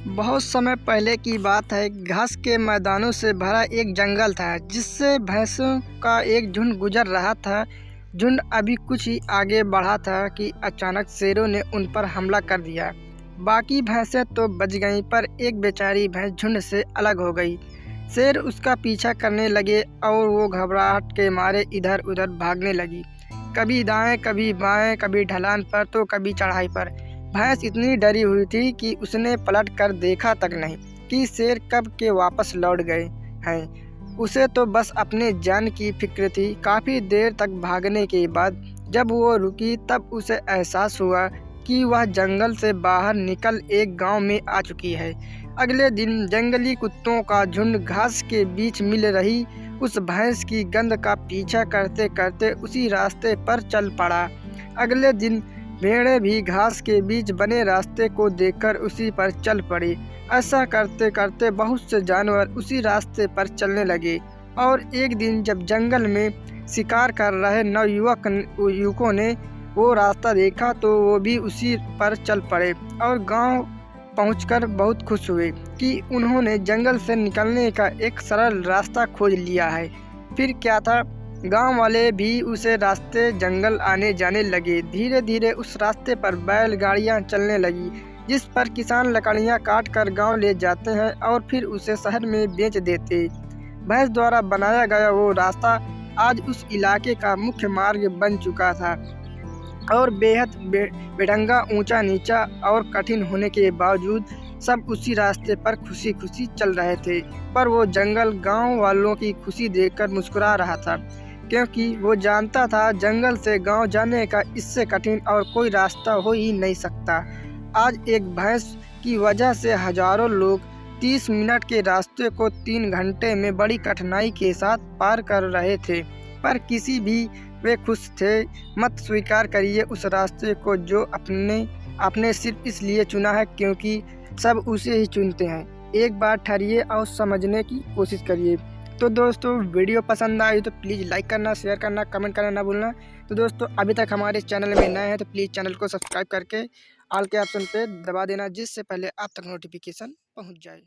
बहुत समय पहले की बात है। घास के मैदानों से भरा एक जंगल था जिससे भैंसों का एक झुंड गुजर रहा था। झुंड अभी कुछ ही आगे बढ़ा था कि अचानक शेरों ने उन पर हमला कर दिया। बाकी भैंसें तो बच गईं, पर एक बेचारी भैंस झुंड से अलग हो गई। शेर उसका पीछा करने लगे और वो घबराहट के मारे इधर उधर भागने लगी, कभी दाएं कभी बाएं, कभी ढलान पर तो कभी चढ़ाई पर। भैंस इतनी डरी हुई थी कि उसने पलट कर देखा तक नहीं कि शेर कब के वापस लौट गए हैं। उसे तो बस अपने जान की फिक्र थी। काफ़ी देर तक भागने के बाद जब वो रुकी तब उसे एहसास हुआ कि वह जंगल से बाहर निकल एक गांव में आ चुकी है। अगले दिन जंगली कुत्तों का झुंड घास के बीच मिल रही उस भैंस की गंध का पीछा करते करते उसी रास्ते पर चल पड़ा। अगले दिन भेड़ें भी घास के बीच बने रास्ते को देखकर उसी पर चल पड़ी। ऐसा करते करते बहुत से जानवर उसी रास्ते पर चलने लगे और एक दिन जब जंगल में शिकार कर रहे युवकों ने वो रास्ता देखा तो वो भी उसी पर चल पड़े और गांव पहुंचकर बहुत खुश हुए कि उन्होंने जंगल से निकलने का एक सरल रास्ता खोज लिया है। फिर क्या था, गांव वाले भी उसे रास्ते जंगल आने जाने लगे। धीरे धीरे उस रास्ते पर बैलगाड़ियां चलने लगी जिस पर किसान लकड़ियां काट कर गाँव ले जाते हैं और फिर उसे शहर में बेच देते। भैंस द्वारा बनाया गया वो रास्ता आज उस इलाके का मुख्य मार्ग बन चुका था और बेहद बेढंगा, ऊंचा नीचा और कठिन होने के बावजूद सब उसी रास्ते पर खुशी खुशी चल रहे थे। पर वो जंगल गांव वालों की खुशी देखकर मुस्कुरा रहा था, क्योंकि वो जानता था जंगल से गांव जाने का इससे कठिन और कोई रास्ता हो ही नहीं सकता। आज एक भैंस की वजह से हजारों लोग 30 मिनट के रास्ते को 3 घंटे में बड़ी कठिनाई के साथ पार कर रहे थे, पर किसी भी वे खुश थे। मत स्वीकार करिए उस रास्ते को जो आपने सिर्फ इसलिए चुना है क्योंकि सब उसे ही चुनते हैं। एक बार ठहरिए और समझने की कोशिश करिए। तो दोस्तों, वीडियो पसंद आई तो प्लीज़ लाइक करना, शेयर करना, कमेंट करना ना भूलना। तो दोस्तों, अभी तक हमारे चैनल में नए हैं तो प्लीज़ चैनल को सब्सक्राइब करके ऑल के ऑप्शन पे दबा देना, जिससे पहले आप तक नोटिफिकेशन पहुंच जाए।